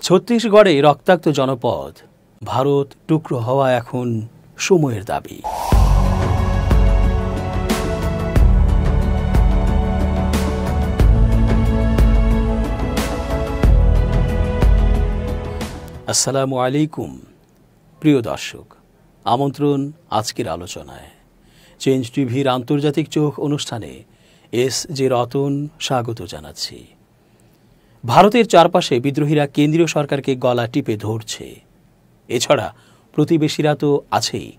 ছত্তিশগড়ে রক্তাক্ত জনপদ, ভারত টুকরো হওয়া এখন সময়ের দাবি। আসসালামু আলাইকুম প্রিয় দর্শক, আমন্ত্রণ আজকের আলোচনায়। চেঞ্জ টিভির আন্তর্জাতিক চোখ অনুষ্ঠানে এস জে রতন স্বাগত জানাচ্ছি। ভারতের চারপাশে বিদ্রোহীরা কেন্দ্রীয় সরকারকে গলা টিপে ধরছে। এছাড়া প্রতিবেশীরা তো আছেই।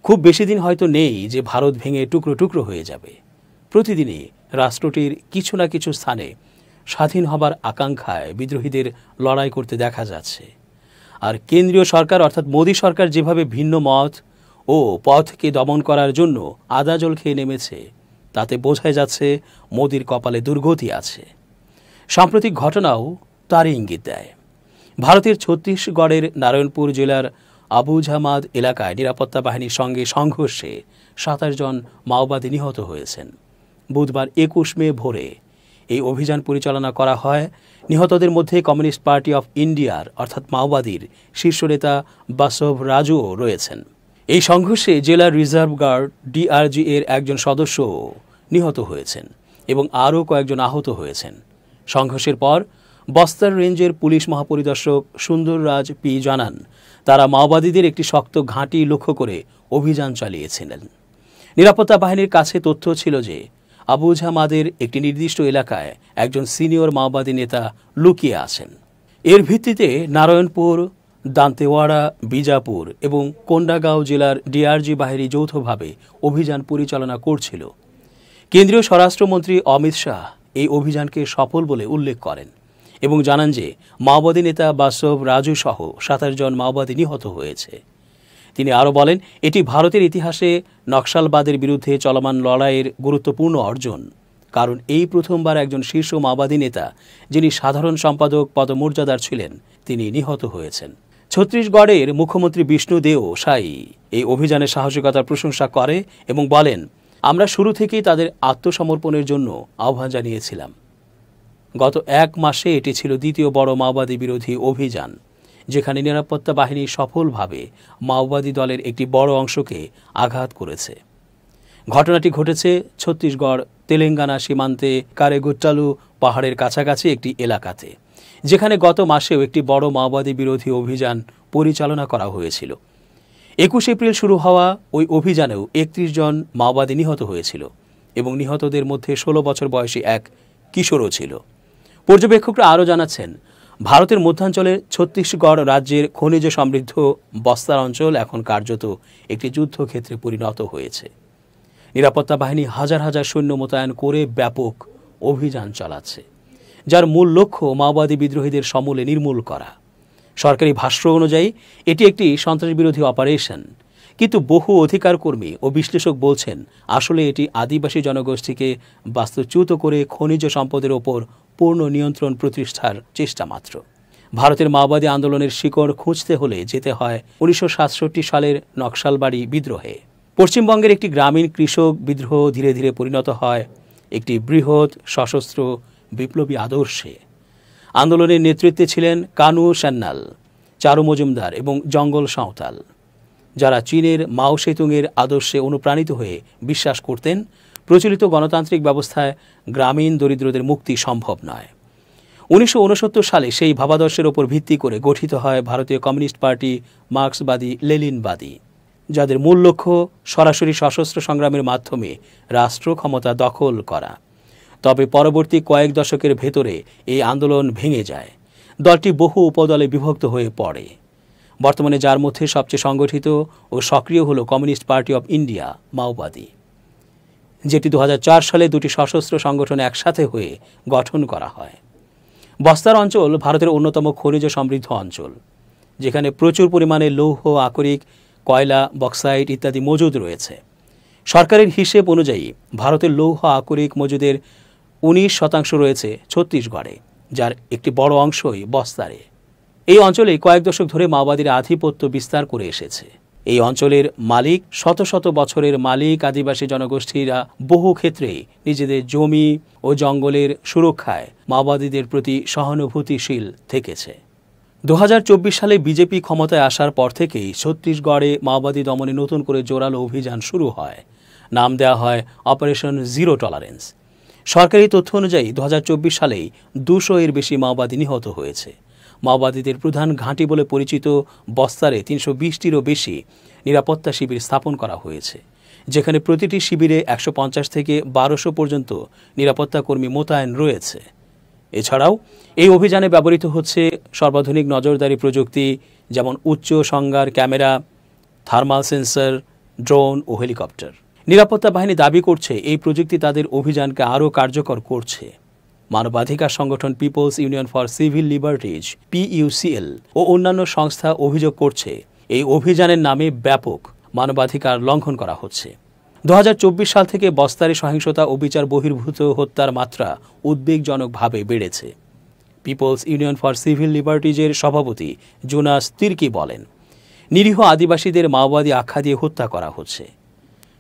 খুব বেশি দিন হয়তো নেই যে ভারত ভেঙে টুকরো টুকরো হয়ে যাবে। প্রতিদিনই রাষ্ট্রটির কিছু না কিছু স্থানে স্বাধীন হবার আকাঙ্ক্ষায় বিদ্রোহীদের লড়াই করতে দেখা যাচ্ছে। আর কেন্দ্রীয় সরকার অর্থাৎ মোদী সরকার যেভাবে ভিন্ন মত ও পথকে দমন করার জন্য আদাজল খেয়ে নেমেছে, তাতে বোঝাই যাচ্ছে মোদির কপালে দুর্গতি আছে। সাম্প্রতিক ঘটনাও তারই ইঙ্গিত দেয়। ভারতের ছত্তিশগড়ের নারায়ণপুর জেলার আবুঝামাদ এলাকায় নিরাপত্তা বাহিনীর সঙ্গে সংঘর্ষে ২৭ জন মাওবাদী নিহত হয়েছেন। বুধবার ২১ মে ভোরে এই অভিযান পরিচালনা করা হয়। নিহতদের মধ্যে কমিউনিস্ট পার্টি অফ ইন্ডিয়ার অর্থাৎ মাওবাদীর শীর্ষ নেতা বাসব রাজুও রয়েছেন। এই সংঘর্ষে জেলার রিজার্ভ গার্ড ডিআরজি এর একজন সদস্য নিহত হয়েছেন এবং আরও কয়েকজন আহত হয়েছেন। সংঘর্ষের পর বস্তার রেঞ্জের পুলিশ মহাপরিদর্শক সুন্দর রাজ পি জানান, তারা মাওবাদীদের একটি শক্ত ঘাঁটি লক্ষ্য করে অভিযান চালিয়েছিলেন। নিরাপত্তা বাহিনীর কাছে তথ্য ছিল যে আবুঝামাদের একটি নির্দিষ্ট এলাকায় একজন সিনিয়র মাওবাদী নেতা লুকিয়ে আছেন। এর ভিত্তিতে নারায়ণপুর, দান্তেওয়াড়া, বিজাপুর এবং কোন্ডাগাঁও জেলার ডিআরজি বাহিনী যৌথভাবে অভিযান পরিচালনা করছিল। কেন্দ্রীয় স্বরাষ্ট্রমন্ত্রী অমিত শাহ এই অভিযানকে সফল বলে উল্লেখ করেন এবং জানান যে মাওবাদী নেতা বাসব রাজু সহ ২৭ জন মাওবাদী নিহত হয়েছে। তিনি আরও বলেন, এটি ভারতের ইতিহাসে নকশালবাদের বিরুদ্ধে চলমান লড়াইয়ের গুরুত্বপূর্ণ অর্জন, কারণ এই প্রথমবার একজন শীর্ষ মাওবাদী নেতা, যিনি সাধারণ সম্পাদক পদমর্যাদার ছিলেন, তিনি নিহত হয়েছেন। ছত্তিশগড়ের মুখ্যমন্ত্রী বিষ্ণু দেও সাই এই অভিযানের সাহসিকতার প্রশংসা করে এবং বলেন, আমরা শুরু থেকেই তাদের আত্মসমর্পণের জন্য আহ্বান জানিয়েছিলাম। গত ১ মাসে এটি ছিল দ্বিতীয় বড় মাওবাদী বিরোধী অভিযান, যেখানে নিরাপত্তা বাহিনী সফলভাবে মাওবাদী দলের একটি বড় অংশকে আঘাত করেছে। ঘটনাটি ঘটেছে ছত্তিশগড় তেলেঙ্গানা সীমান্তে কারেগুট্টালু পাহাড়ের কাছাকাছি একটি এলাকাতে, যেখানে গত মাসেও একটি বড় মাওবাদী বিরোধী অভিযান পরিচালনা করা হয়েছিল। ২১ এপ্রিল শুরু হওয়া ওই অভিযানেও ৩১ জন মাওবাদী নিহত হয়েছিল এবং নিহতদের মধ্যে ১৬ বছর বয়সী এক কিশোরও ছিল। পর্যবেক্ষকরা আরও জানাচ্ছেন, ভারতের মধ্যাঞ্চলের ছত্তিশগড় রাজ্যের খনিজ সমৃদ্ধ বস্তার অঞ্চল এখন কার্যত একটি যুদ্ধক্ষেত্রে পরিণত হয়েছে। নিরাপত্তা বাহিনী হাজার হাজার সৈন্য মোতায়েন করে ব্যাপক অভিযান চালাচ্ছে, যার মূল লক্ষ্য মাওবাদী বিদ্রোহীদের সমূলে নির্মূল করা। সরকারি ভাষ্য অনুযায়ী এটি একটি সন্ত্রাসবিরোধী অপারেশন, কিন্তু বহু অধিকার কর্মী ও বিশ্লেষক বলছেন আসলে এটি আদিবাসী জনগোষ্ঠীকে বাস্তুচ্যুত করে খনিজ সম্পদের ওপর পূর্ণ নিয়ন্ত্রণ প্রতিষ্ঠার চেষ্টা মাত্র। ভারতের মাওবাদী আন্দোলনের শিকড় খুঁজতে হলে যেতে হয় ১৯৬৭ সালের নকশালবাড়ি বিদ্রোহে। পশ্চিমবঙ্গের একটি গ্রামীণ কৃষক বিদ্রোহ ধীরে ধীরে পরিণত হয় একটি বৃহৎ সশস্ত্র বিপ্লবী আদর্শে। আন্দোলনের নেতৃত্বে ছিলেন কানু সান্যাল, চারু মজুমদার এবং জঙ্গল সাঁওতাল, যারা চীনের মাও সেতুংয়ের আদর্শে অনুপ্রাণিত হয়ে বিশ্বাস করতেন প্রচলিত গণতান্ত্রিক ব্যবস্থায় গ্রামীণ দরিদ্রদের মুক্তি সম্ভব নয়। ১৯৬৯ সালে সেই ভাবাদর্শের ওপর ভিত্তি করে গঠিত হয় ভারতীয় কমিউনিস্ট পার্টি, মার্ক্সবাদী, লেনিনবাদী, যাদের মূল লক্ষ্য সরাসরি সশস্ত্র সংগ্রামের মাধ্যমে রাষ্ট্র ক্ষমতা দখল করা। তবে পরবর্তী কয়েক দশকের ভেতরে এই আন্দোলন ভেঙে যায়। দলটি বহু উপদলে বিভক্ত হয়ে পড়ে। বর্তমানে যার মধ্যে সবচেয়ে সংগঠিত ও সক্রিয় হল কমিউনিস্ট পার্টি অফ ইন্ডিয়া, মাওবাদী, যেটি ২০০৪ সালে দুটি সশস্ত্র সংগঠন একসাথে হয়ে গঠন করা হয়। বস্তার অঞ্চল ভারতের অন্যতম খনিজ সমৃদ্ধ অঞ্চল, যেখানে প্রচুর পরিমাণে লৌহ, আকরিক, কয়লা, বক্সাইট ইত্যাদি মজুদ রয়েছে। সরকারের হিসেব অনুযায়ী ভারতের লৌহ আকরিক মজুদের ১৯% রয়েছে ছত্তিশগড়ে, যার একটি বড় অংশই বস্তারে। এই অঞ্চলে কয়েক দশক ধরে মাওবাদীরা আধিপত্য বিস্তার করে এসেছে। এই অঞ্চলের মালিক, শত শত বছরের মালিক আদিবাসী জনগোষ্ঠীরা বহু ক্ষেত্রেই নিজেদের জমি ও জঙ্গলের সুরক্ষায় মাওবাদীদের প্রতি সহানুভূতিশীল থেকেছে। 2024 সালে বিজেপি ক্ষমতায় আসার পর থেকেই ছত্তিশগড়ে মাওবাদী দমনে নতুন করে জোরালো অভিযান শুরু হয়। নাম দেওয়া হয় অপারেশন জিরো টলারেন্স। সরকারি তথ্য অনুযায়ী 2024 সালেই 200-এর বেশি মাওবাদী নিহত হয়েছে। মাওবাদীদের প্রধান ঘাঁটি বলে পরিচিত বস্তারে 320টিরও বেশি নিরাপত্তা শিবির স্থাপন করা হয়েছে, যেখানে প্রতিটি শিবিরে 150 থেকে 1200 পর্যন্ত নিরাপত্তা কর্মী মোতায়েন রয়েছে। এছাড়াও এই অভিযানে ব্যবহৃত হচ্ছে সর্বাধুনিক নজরদারি প্রযুক্তি, যেমন উচ্চ সংজ্ঞার ক্যামেরা, থার্মাল সেন্সর, ড্রোন ও হেলিকপ্টার। নিরাপত্তা বাহিনী দাবি করছে এই প্রযুক্তি তাদের অভিযানকে আরও কার্যকর করছে। মানবাধিকার সংগঠন people's union for civil liberties PUCL ও অন্যান্য সংস্থা অভিযোগ করছে এই অভিযানের নামে ব্যাপক মানবাধিকার লঙ্ঘন করা হচ্ছে। 2024 সাল থেকে বস্তারে সহিংসতা ও বিচার বহির্ভূত হত্যার মাত্রা উদ্বেগজনকভাবে বেড়েছে। পিপলস ইউনিয়ন ফর সিভিল লিবার্টিজের সভাপতি জোনাস তির্কি বলেন, নিরীহ আদিবাসীদের মাওবাদী আখ্যা দিয়ে হত্যা করা হচ্ছে।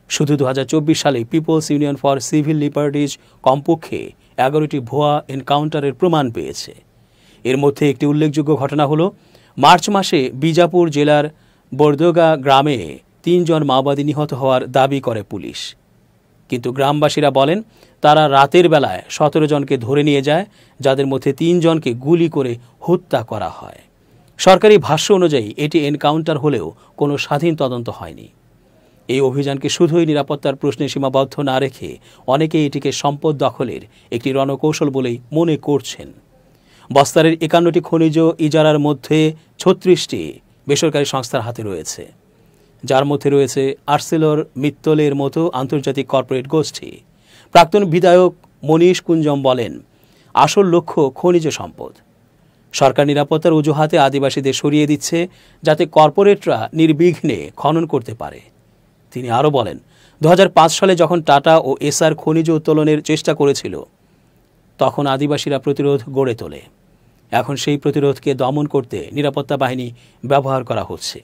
শুধু 2024 সালে people's union for civil liberties কমপক্ষে 11টি ভুয়া এনকাউন্টারের প্রমাণ পেয়েছে। এর মধ্যে একটি উল্লেখযোগ্য ঘটনা হল মার্চ মাসে বিজাপুর জেলার বর্দোগা গ্রামে 3 জন মাওবাদী নিহত হওয়ার দাবি করে পুলিশ। কিন্তু গ্রামবাসীরা বলেন তারা রাতের বেলায় 17 জনকে ধরে নিয়ে যায়, যাদের মধ্যে 3 জনকে গুলি করে হত্যা করা হয়। সরকারি ভাষ্য অনুযায়ী এটি এনকাউন্টার হলেও কোনো স্বাধীন তদন্ত হয়নি। এই অভিযানকে শুধুই নিরাপত্তার প্রশ্নে সীমাবদ্ধ না রেখে অনেকে এটিকে সম্পদ দখলের একটি রণকৌশল বলেই মনে করছেন। বস্তারের 51টি খনিজ ইজারার মধ্যে 36টি বেসরকারি সংস্থার হাতে রয়েছে, যার মধ্যে রয়েছে আর্সেলর মিত্তলের মতো আন্তর্জাতিক কর্পোরেট গোষ্ঠী। প্রাক্তন বিধায়ক মনীষ কুঞ্জম বলেন, আসল লক্ষ্য খনিজ সম্পদ। সরকার নিরাপত্তার অজুহাতে আদিবাসীদের সরিয়ে দিচ্ছে যাতে কর্পোরেটরা নির্বিঘ্নে খনন করতে পারে। তিনি আরও বলেন, 2005 সালে যখন টাটা ও এসআর খনিজ উত্তোলনের চেষ্টা করেছিল, তখন আদিবাসীরা প্রতিরোধ গড়ে তোলে। এখন সেই প্রতিরোধকে দমন করতে নিরাপত্তা বাহিনী ব্যবহার করা হচ্ছে।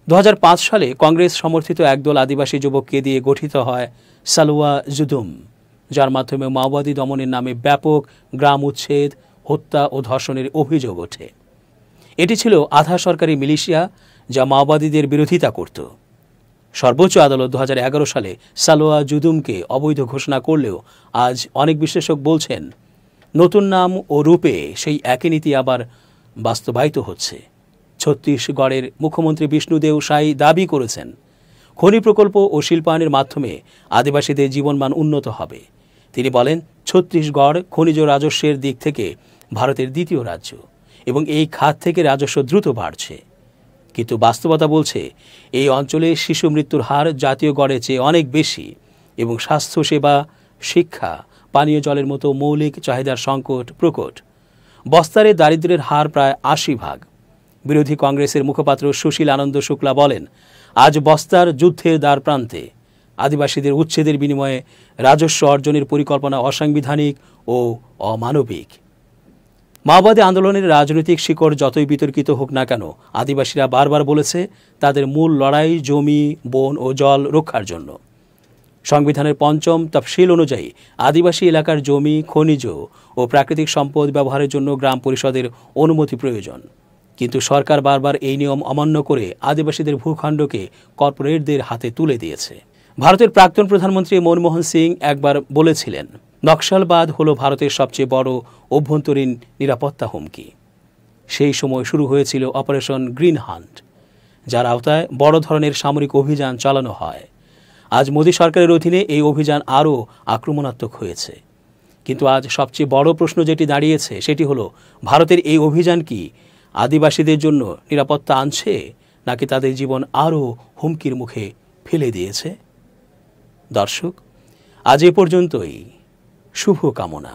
2005 সালে কংগ্রেস সমর্থিত একদল আদিবাসী যুবককে দিয়ে গঠিত হয় সালওয়া জুদুম, যার মাধ্যমে মাওবাদী দমনের নামে ব্যাপক গ্রাম উচ্ছেদ, হত্যা ও ধর্ষণের অভিযোগ ওঠে। এটি ছিল আধা সরকারি মিলিশিয়া যা মাওবাদীদের বিরোধিতা করত। সর্বোচ্চ আদালত 2011 সালে সালোয়া জুদুমকে অবৈধ ঘোষণা করলেও আজ অনেক বিশ্লেষক বলছেন নতুন নাম ও রূপে সেই একই নীতি আবার বাস্তবায়িত হচ্ছে। ছত্তিশগড়ের মুখ্যমন্ত্রী বিষ্ণুদেব সাই দাবি করেছেন, খনি প্রকল্প ও শিল্পায়নের মাধ্যমে আদিবাসীদের জীবনমান উন্নত হবে। তিনি বলেন, ছত্তিশগড় খনিজ রাজস্বের দিক থেকে ভারতের দ্বিতীয় রাজ্য এবং এই খাত থেকে রাজস্ব দ্রুত বাড়ছে। কিন্তু বাস্তবতা বলছে এই অঞ্চলে শিশু মৃত্যুর হার জাতীয় গড়ের চেয়ে অনেক বেশি এবং স্বাস্থ্যসেবা, শিক্ষা, পানীয় জলের মতো মৌলিক চাহিদার সংকট প্রকট। বস্তারে দারিদ্র্যের হার প্রায় 80%। বিরোধী কংগ্রেসের মুখপাত্র সুশীল আনন্দ শুক্লা বলেন, আজ বস্তার যুদ্ধের দ্বার প্রান্তে। আদিবাসীদের উচ্ছেদের বিনিময়ে রাজস্ব অর্জনের পরিকল্পনা অসাংবিধানিক ও অমানবিক। মাওবাদী আন্দোলনের রাজনৈতিক শিকড় যতই বিতর্কিত হোক না কেন, আদিবাসীরা বারবার বলেছে তাদের মূল লড়াই জমি, বন ও জল রক্ষার জন্য। সংবিধানের 5ম তফসিল অনুযায়ী আদিবাসী এলাকার জমি, খনিজ ও প্রাকৃতিক সম্পদ ব্যবহারের জন্য গ্রাম পরিষদের অনুমতি প্রয়োজন। কিন্তু সরকার বারবার এই নিয়ম অমান্য করে আদিবাসীদের ভূখণ্ডকে কর্পোরেটদের হাতে তুলে দিয়েছে। ভারতের প্রাক্তন প্রধানমন্ত্রী মনমোহন সিং একবার বলেছিলেন, নকশালবাদ হল ভারতের সবচেয়ে বড় অভ্যন্তরীণ নিরাপত্তা হুমকি। সেই সময় শুরু হয়েছিল অপারেশন গ্রিন হান্ট, যার আওতায় বড় ধরনের সামরিক অভিযান চালানো হয়। আজ মোদী সরকারের অধীনে এই অভিযান আরও আক্রমণাত্মক হয়েছে। কিন্তু আজ সবচেয়ে বড় প্রশ্ন যেটি দাঁড়িয়েছে সেটি হলো, ভারতের এই অভিযান কি আদিবাসীদের জন্য নিরাপত্তা আনছে নাকি তাদের জীবন আরও হুমকির মুখে ফেলে দিয়েছে? দর্শক, আজ এ পর্যন্তই। শুভ কামনা।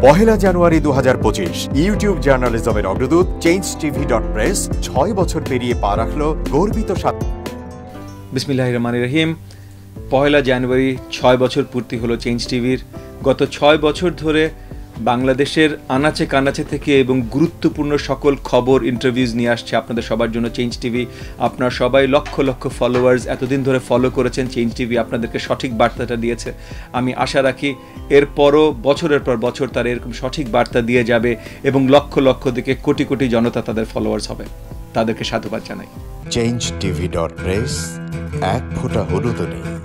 পহেলা জানুয়ারি 2025 ইউটিউব জার্নালিজমের অগ্রদূত changeTV.press 6 বছর পেরিয়ে পা রাখল গর্বিত বিসমিল্লাহির রহমানির রহিম। পহেলা জানুয়ারি 6 বছর পূর্তি হলো চেঞ্জ টিভির। গত 6 বছর ধরে বাংলাদেশের আনাচে কানাচে থেকে এবং গুরুত্বপূর্ণ সকল খবর ইন্টারভিউজ নিয়ে আসছে আপনাদের সবার জন্য চেঞ্জ টিভি। আপনারা সবাই লক্ষ লক্ষ ফলোয়ার্স এতদিন ধরে ফলো করেছেন, চেঞ্জ টিভি আপনাদেরকে সঠিক বার্তাটা দিয়েছে। আমি আশা রাখি এরপরও বছরের পর বছর তারা এরকম সঠিক বার্তা দিয়ে যাবে এবং লক্ষ লক্ষ থেকে কোটি কোটি জনতা তাদের ফলোয়ার্স হবে। তাদেরকে সাধুবাদ জানাই। changetv.press, এক ফোঁটা হলুদও নেই।